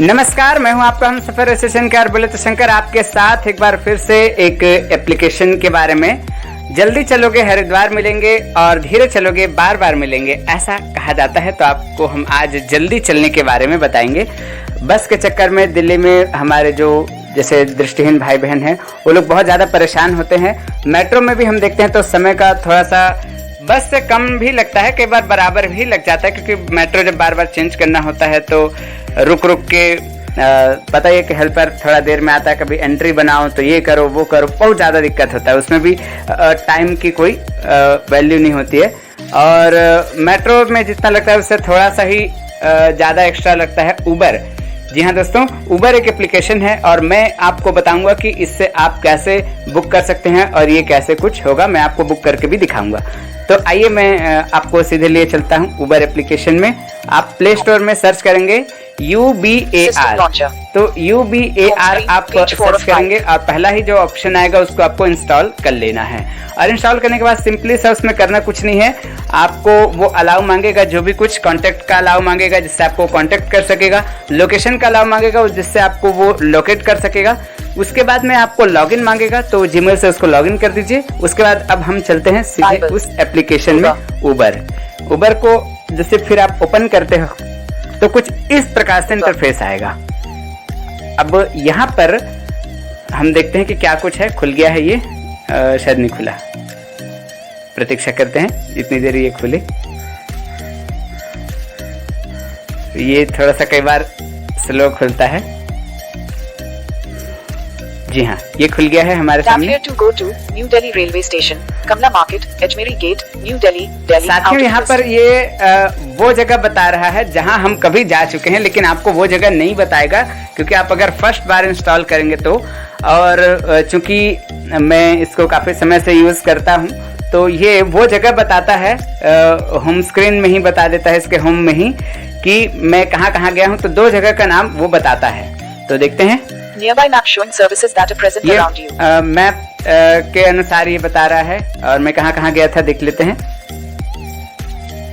नमस्कार, मैं हूं आपका हम सफर एसोसिएशन कार बोले तो शंकर आपके साथ एक बार फिर से एक एप्लीकेशन के बारे में। जल्दी चलोगे हरिद्वार मिलेंगे और धीरे चलोगे बार बार मिलेंगे, ऐसा कहा जाता है। तो आपको हम आज जल्दी चलने के बारे में बताएंगे। बस के चक्कर में दिल्ली में हमारे जो जैसे दृष्टिहीन भाई बहन हैं वो लोग बहुत ज़्यादा परेशान होते हैं। मेट्रो में भी हम देखते हैं तो समय का थोड़ा सा बस से कम भी लगता है, कई बार बराबर भी लग जाता है, क्योंकि मेट्रो जब बार बार चेंज करना होता है तो रुक रुक के पता ही है कि हेल्पर थोड़ा देर में आता है, कभी एंट्री बनाओ तो ये करो वो करो, बहुत ज़्यादा दिक्कत होता है। उसमें भी टाइम की कोई वैल्यू नहीं होती है। और मेट्रो में जितना लगता है उससे थोड़ा सा ही ज़्यादा एक्स्ट्रा लगता है उबर। जी हाँ दोस्तों, उबर एक एप्लीकेशन है और मैं आपको बताऊंगा कि इससे आप कैसे बुक कर सकते हैं और ये कैसे कुछ होगा, मैं आपको बुक करके भी दिखाऊंगा। तो आइए मैं आपको सीधे लिए चलता हूँ उबर एप्लीकेशन में। आप प्ले स्टोर में सर्च करेंगे UBAR, तो UBAR आप सर्च करेंगे और पहला ही जो ऑप्शन आएगा उसको आपको इंस्टॉल कर लेना है। और इंस्टॉल करने के बाद सिंपली सा उसमें करना कुछ नहीं है, आपको वो अलाउ मांगेगा, जो भी कुछ कॉन्टैक्ट का अलाउ मांगेगा जिससे आपको कॉन्टैक्ट कर सकेगा, लोकेशन का अलाउ मांगेगा जिससे आपको वो लोकेट कर सकेगा। उसके बाद में आपको लॉगिन मांगेगा तो जीमेल से उसको लॉगिन कर दीजिए। उसके बाद अब हम चलते हैं सीधे उस एप्लीकेशन में उबर को जैसे फिर आप ओपन करते हो तो कुछ इस प्रकार से इंटरफेस आएगा। अब यहाँ पर हम देखते हैं कि क्या कुछ है। खुल गया है ये, शायद नहीं खुला, प्रतीक्षा करते हैं जितनी देर ये खुले। ये थोड़ा सा कई बार स्लो खुलता है। जी हाँ, ये खुल गया है हमारे सामने। New Delhi railway station, Kamla market, Ajmeri gate, new Delhi. साथियों, यहाँ पर ये वो जगह बता रहा है जहाँ हम कभी जा चुके हैं, लेकिन आपको वो जगह नहीं बताएगा क्योंकि आप अगर फर्स्ट बार इंस्टॉल करेंगे तो। और चूंकि मैं इसको काफ़ी समय से यूज़ करता हूँ तो ये वो जगह बताता है, होम स्क्रीन में ही बता देता है, इसके होम में ही, कि मैं कहाँ कहाँ गया हूँ। तो दो जगह का नाम वो बताता है, तो देखते हैं। Nearby map showing services that are present around you. Map के अनुसार ये बता रहा है और मैं कहाँ कहाँ गया था देख लेते हैं।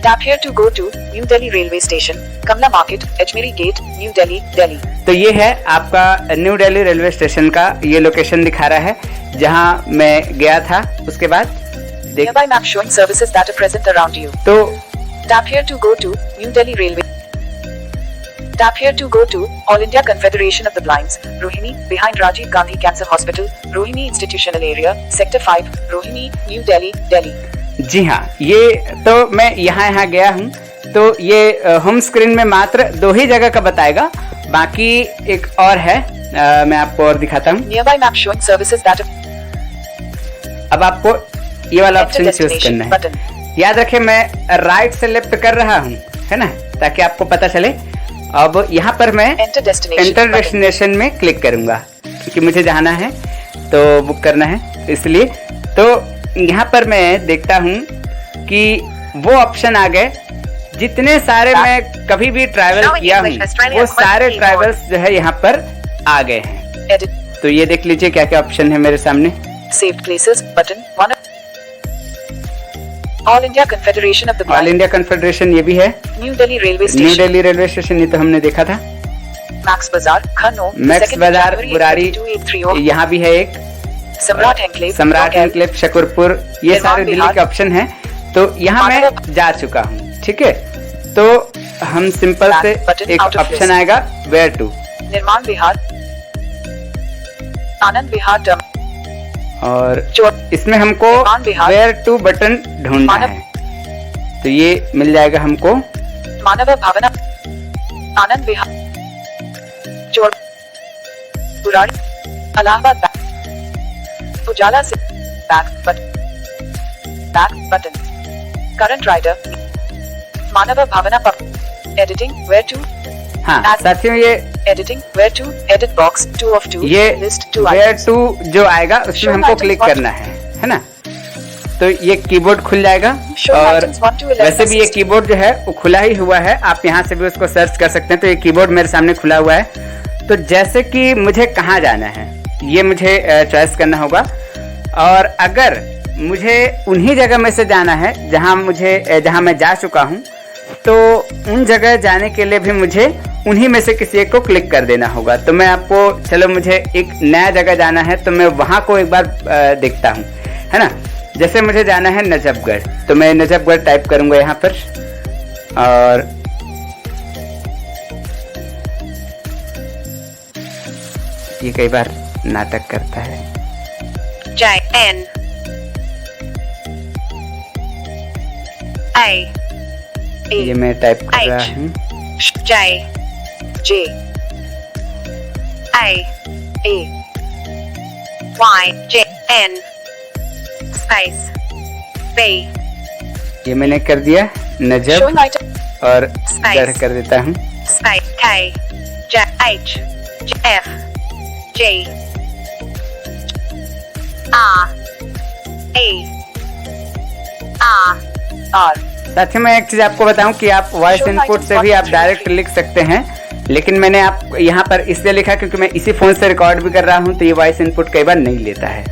Tap here to go to New Delhi railway station, Kamla Market, Ajmeri Gate, New Delhi, Delhi. तो ये है आपका न्यू दिल्ली रेलवे स्टेशन का ये लोकेशन दिखा रहा है जहाँ मैं गया था। उसके बाद Nearby map showing services that are present around you. तो Tap here to go to New Delhi railway. Tap here to go to All India Confederation of the Blinds, Rohini, behind Rajiv Gandhi Cancer Hospital, Rohini Institutional Area, Sector 5, Rohini, New Delhi, Delhi. जी हाँ, ये तो मैं यहाँ गया हूँ। तो ये home screen में मात्र दो ही जगह का बताएगा, बाकी एक और है, मैं आपको और दिखाता हूँ। Nearby map showing services that are... अब आपको ये वाला ऑप्शन चूज करना है। याद रखें मैं राइट से लेफ्ट कर रहा हूँ, है ना, ताकि आपको पता चले। अब यहाँ पर मैं एंटर डेस्टिनेशन में क्लिक करूंगा क्योंकि मुझे जाना है तो बुक करना है, इसलिए। तो यहाँ पर मैं देखता हूँ कि वो ऑप्शन आ गए जितने सारे मैं कभी भी ट्रैवल किया हूँ, वो सारे ट्रैवल्स जो है यहाँ पर आ गए हैं। तो ये देख लीजिए क्या क्या ऑप्शन है मेरे सामने। Saved places button, one All India Confederation of the Blind. All India confederation ये भी है। New Delhi railway station, new Delhi railway station ये तो हमने देखा था। मैक्स बाजार, खन्नो, मैक्स बाजार, बुराड़ी, यहाँ भी है एक। सम्राट एनक्लेव, सम्राट एनक्लेव, शकरपुर, ये सारे दिल्ली के ऑप्शन हैं। तो यहाँ मैं जा चुका हूँ, ठीक है। तो हम सिंपल से एक ऑप्शन आएगा वेयर टू, निर्माण विहार, आनंद विहार, और इसमें हमको वेयर टू बटन ढूंढना है। तो ये मिल जाएगा हमको। मानव भावना, आनंद विहार, चोर, बुराड़ी, इलाहाबाद, उजाला से back button, current rider, Manav Bhavna, pub, editing, where to. हाँ साथियों, ये editing, where to, edit box 2 of 2, ये लिस्ट वेयर टू जो आएगा उसमें हमको क्लिक करना है ना। तो ये कीबोर्ड खुल जाएगा और वैसे भी ये कीबोर्ड जो है वो खुला ही हुआ है, आप यहाँ से भी उसको सर्च कर सकते हैं। तो ये कीबोर्ड मेरे सामने खुला हुआ है। तो जैसे कि मुझे कहाँ जाना है ये मुझे चॉइस करना होगा, और अगर मुझे उन्हीं जगह में से जाना है जहाँ मैं जा चुका हूँ, तो उन जगह जाने के लिए भी मुझे उन्हीं में से किसी एक को क्लिक कर देना होगा। तो मैं आपको, चलो मुझे एक नया जगह जाना है तो मैं वहाँ को एक बार देखता हूँ, है ना। जैसे मुझे जाना है नजफगढ़, तो मैं नजफगढ़ टाइप करूँगा यहाँ पर, और ये कई बार नाटक करता है। JN A ये मैं टाइप कर रहा हूँ, J A Y J N space B। ये मैंने कर दिया नजफ, और गढ़ कर देता हूँ। Space K J H F G R E R। साथियों मैं एक चीज आपको बताऊं कि आप वॉइस इनपुट से भी आप डायरेक्ट लिख सकते हैं, लेकिन मैंने आप यहाँ पर इसलिए लिखा क्योंकि मैं इसी फोन से रिकॉर्ड भी कर रहा हूँ, तो ये वॉइस इनपुट कई बार नहीं लेता है,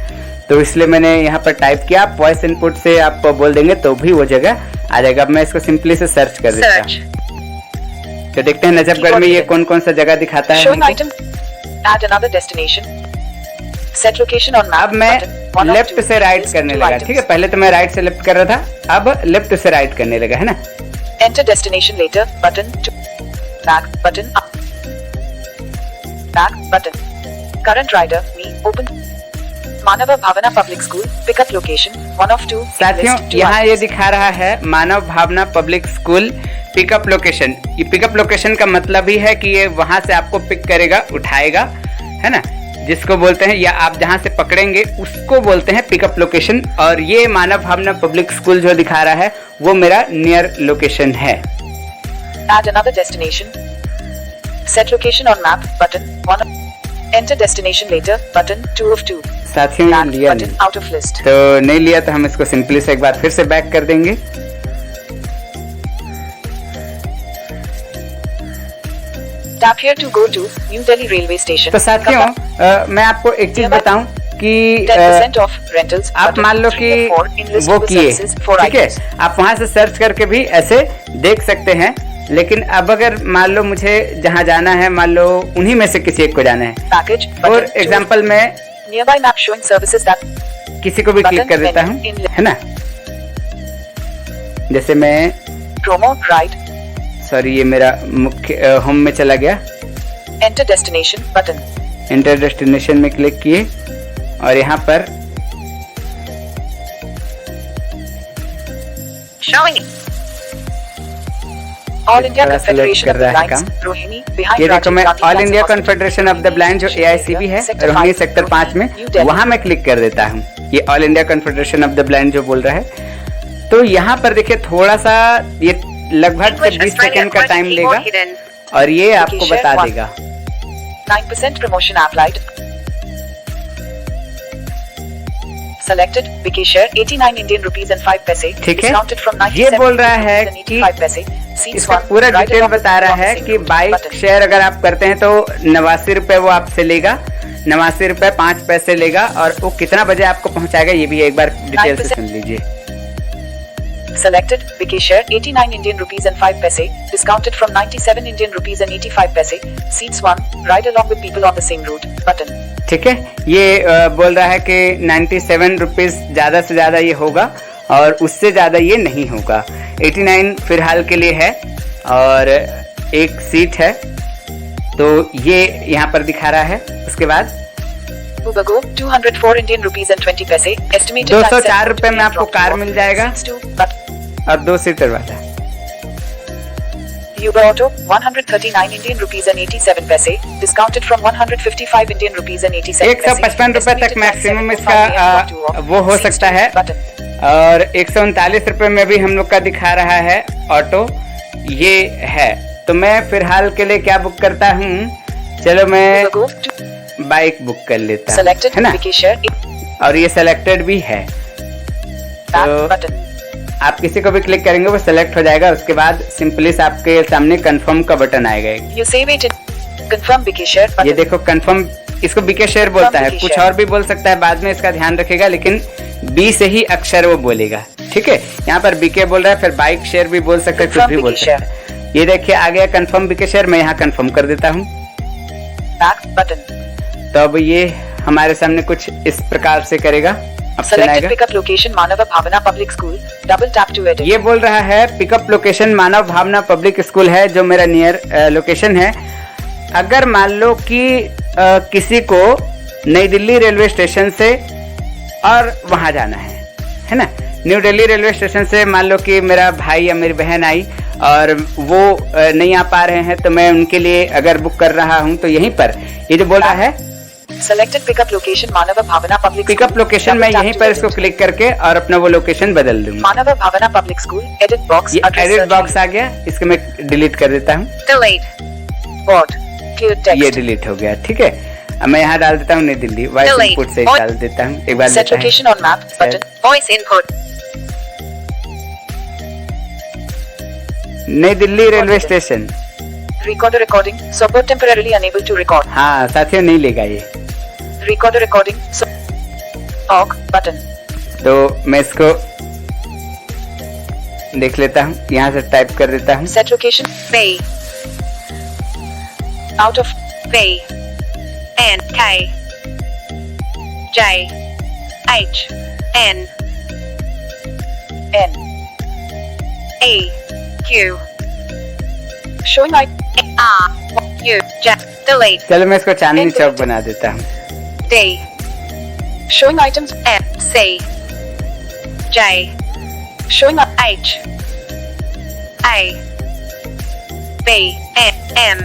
तो इसलिए मैंने यहाँ पर टाइप किया। आप वॉइस इनपुट से आप बोल देंगे तो भी वो जगह आ जाएगा। अब मैं इसको सिंपली से सर्च कर देता हूँ, तो देखते हैं नजफगढ़ में ये कौन कौन सा जगह दिखाता है। Set location on map। अब मैं लेफ्ट से राइट करने लगा, ठीक है। पहले तो मैं राइट से लेफ्ट कर रहा था, अब लेफ्ट से राइट करने लगा, है ना। Enter destination later button to back button up back button। Current rider me open Manav Bhavna public school pickup location 1 of 2। साथियों यहाँ ये दिखा रहा है Manav Bhavna public school pickup location. ये पिकअप लोकेशन का मतलब ही है कि ये वहां से आपको पिक करेगा, उठाएगा, है ना, जिसको बोलते हैं, या आप जहां से पकड़ेंगे उसको बोलते हैं पिकअप लोकेशन। और ये मानव भावना पब्लिक स्कूल जो दिखा रहा है वो मेरा नियर लोकेशन है। Add another destination। Set location on map button 1। Enter destination later button 2 of 2। साथियों ये लिया नहीं, out of list। तो नहीं लिया तो हम इसको सिंपली से एक बार फिर से बैक कर देंगे। Tap here to go to New Delhi railway station। तो साथियों मैं आपको एक चीज बताऊं कि 10% of rentals। आप मान लो कि वो किए, ठीक है, आप वहां से सर्च करके भी ऐसे देख सकते हैं। लेकिन अब अगर मान लो मुझे जहां जाना है, मान लो उन्हीं में से किसी एक को जाना है, पैकेज फॉर एग्जाम्पल मैं nearby map showing services that किसी को भी क्लिक कर देता हूँ, है ना। जैसे मैं promo right। सॉरी ये मेरा मुख्य होम में चला गया। Enter destination button। Enter destination में क्लिक किए और यहाँ पर showing All India Confederation of the Blinds Rohini behind। ये देखो मैं all India confederation of the blind जो AICB है रोहिणी सेक्टर 5 में, वहां मैं क्लिक कर देता हूँ। ये all India confederation of the blind जो बोल रहा है। तो यहाँ पर देखिए थोड़ा सा ये लगभग 20 सेकंड का टाइम लेगा और ये आपको बता देगा। 9% promotion applied। Selected Wiki share 89 Indian rupees and 5 पैसे। ठीक है, Discounted from 97 ये बोल रहा है कि 85 पैसे। इसका पूरा डिटेल बता रहा है कि बाइक शेयर अगर आप करते हैं तो 89 रुपए वो आपसे लेगा, 89 रुपए 5 पैसे लेगा, और वो कितना बजे आपको पहुंचाएगा ये भी एक बार डिटेल से सुन लीजिए। Selected Wiki share 89 Indian rupees and 5 पैसे। Discounted from 97 Indian rupees and 85 पैसे। Seats 1 ride along with people on the same route button। ठीक है, ये बोल रहा है कि 97 रुपीज ज्यादा से ज्यादा ये होगा और उससे ज्यादा ये नहीं होगा। 89 फिलहाल के लिए है और एक सीट है, तो ये यहाँ पर दिखा रहा है। उसके बाद Ubergo 204 Indian rupees and 20 पैसे। Estimated 204 रुपए में आपको कार मिल जाएगा और 2 सीटर वाला। Uber Auto 139 Indian rupees and 87 पैसे। Discounted from 155 Indian rupees and 87 पैसे। 155 रुपए तक मैक्सिमम इसका वो हो सकता है, और 139 रुपए में भी हम लोग का दिखा रहा है ऑटो ये है। तो मैं फिलहाल के लिए क्या बुक करता हूँ, चलो मैं बाइक बुक कर लेता हूँ, है ना, और ये सेलेक्टेड भी है। तो आप किसी को भी क्लिक करेंगे वो सेलेक्ट हो जाएगा। उसके बाद सिंपली से आपके सामने कंफर्म का बटन आएगा। ये देखो कंफर्म, इसको बीके शेयर बोलता है, कुछ और भी बोल सकता है, बाद में इसका ध्यान रखेगा, लेकिन बी से ही अक्षर वो बोलेगा। ठीक है, यहाँ पर बीके बोल रहा है, फिर बाइक शेयर भी बोल सकता है, कुछ भी बोल सकता है। ये देखिए आ गया कंफर्म बिकेशर, मैं यहाँ कंफर्म कर देता हूँ। Back button. तो अब ये हमारे सामने कुछ इस प्रकार से करेगा। Selected pickup location Manav Bhavna public school, double tap to edit. ये बोल रहा है pickup location Manav Bhavna public school है जो मेरा नियर लोकेशन है। अगर मान लो कि किसी को नई दिल्ली रेलवे स्टेशन से और वहाँ जाना है ना, न्यू दिल्ली रेलवे स्टेशन से मान लो कि मेरा भाई या मेरी बहन आई और वो नहीं आ पा रहे हैं, तो मैं उनके लिए अगर बुक कर रहा हूँ तो यहीं पर ये जो बोल रहा है selected pickup location Manav Bhavna public pickup location, मैं यहीं पर इसको क्लिक करके और अपना वो लोकेशन बदल दूंगा। Manav Bhavna public school, edit box, edit box आ गया, इसको मैं डिलीट कर देता हूँ। ये डिलीट हो गया, ठीक है। अब मैं यहाँ डाल देता हूँ नई दिल्ली, वॉइस इनपुट से डाल देता हूँ एक बार। Set location on map button, voice input. नई Delhi railway station. Recorder recording, support temporarily unable to record. हाँ साथियों, नहीं लेगा ये। Recorder recording, talk button. तो मैं इसको देख लेता हूँ, यहाँ से टाइप कर देता हूँ। Set location, Bay. Out of Bay. N K J H N N A Q. Showing I R U J delete. चलो मैं इसको चांदनी चौक बना देता हूँ। D. Showing items F C J. Showing H A B M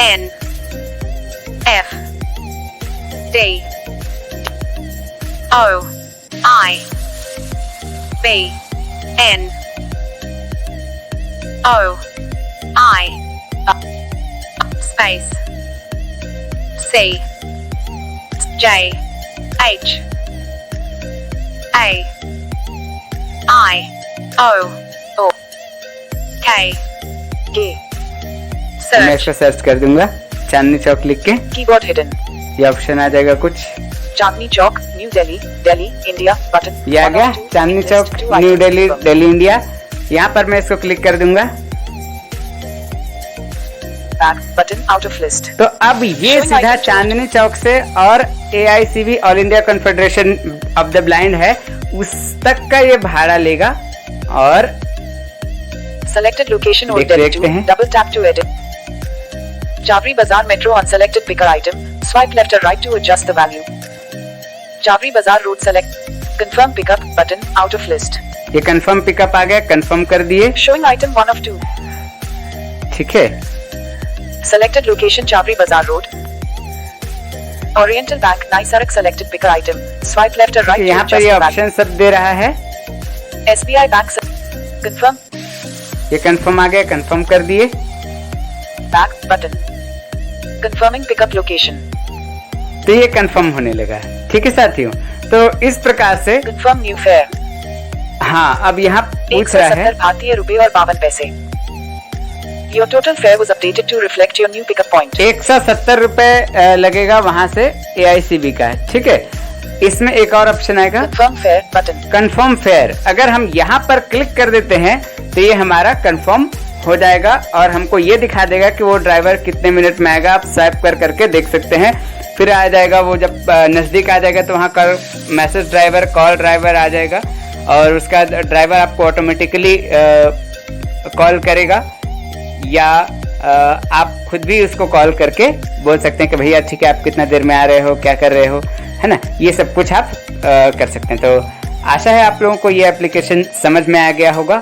N F D O I B N O I space C J H A I O O K G मैं इसको search कर दूंगा चांदनी चौक लिख के। Keyboard hidden, ये option आ जाएगा कुछ। Chandni Chowk, new Delhi, Delhi India button. ये आ गया चांदनी चौक, न्यू दिल्ली, दिल्ली इंडिया। यहाँ पर मैं इसको क्लिक कर दूंगा। Back button, out of list. तो अब ये सीधा चांदनी चौक से और AICB all India confederation of the blind है उस तक का ये भाड़ा लेगा। और सेलेक्टेड लोकेशन देख देखते हैं। Double tap to edit. Jabri Bazaar Metro on selected picker item. Swipe left or right to adjust the value. Jabri Bazaar Road select. Confirm pickup button, out of list. ये confirm pickup आ गया, confirm कर दिए। Showing item 1 of 2. ठीक है। Selected location Jabri Bazaar Road. Oriental Bank Naisarak selected picker item. Swipe left or right to यहाँ adjust पर ये the value. Option सब दे रहा है। SBI Bank confirm. ये कंफर्म आ गया, कंफर्म कर दिए। Back button. Confirming pickup location. तो ये कंफर्म होने लगा, ठीक है साथियों। तो इस प्रकार से Confirm new fare. हाँ, अब यहाँ पूछ रहा है 170 भारतीय रुपए और 52 पैसे। Your total fare was updated to reflect your new pickup point. 170 रुपए लगेगा वहाँ से AICB का, ठीक है। इसमें एक और ऑप्शन आएगा Confirm fare button. Confirm fair. अगर हम यहाँ पर क्लिक कर देते हैं तो ये हमारा कंफर्म हो जाएगा और हमको ये दिखा देगा कि वो ड्राइवर कितने मिनट में आएगा। आप स्वाइप कर करके देख सकते हैं। फिर आ जाएगा वो, जब नज़दीक आ जाएगा तो वहाँ कर मैसेज ड्राइवर, कॉल ड्राइवर आ जाएगा और उसका ड्राइवर आपको ऑटोमेटिकली कॉल करेगा या आप खुद भी उसको कॉल करके बोल सकते हैं कि भैया ठीक है, आप कितना देर में आ रहे हो, क्या कर रहे हो, है ना। ये सब कुछ आप कर सकते हैं। तो आशा है आप लोगों को ये एप्लीकेशन समझ में आ गया होगा।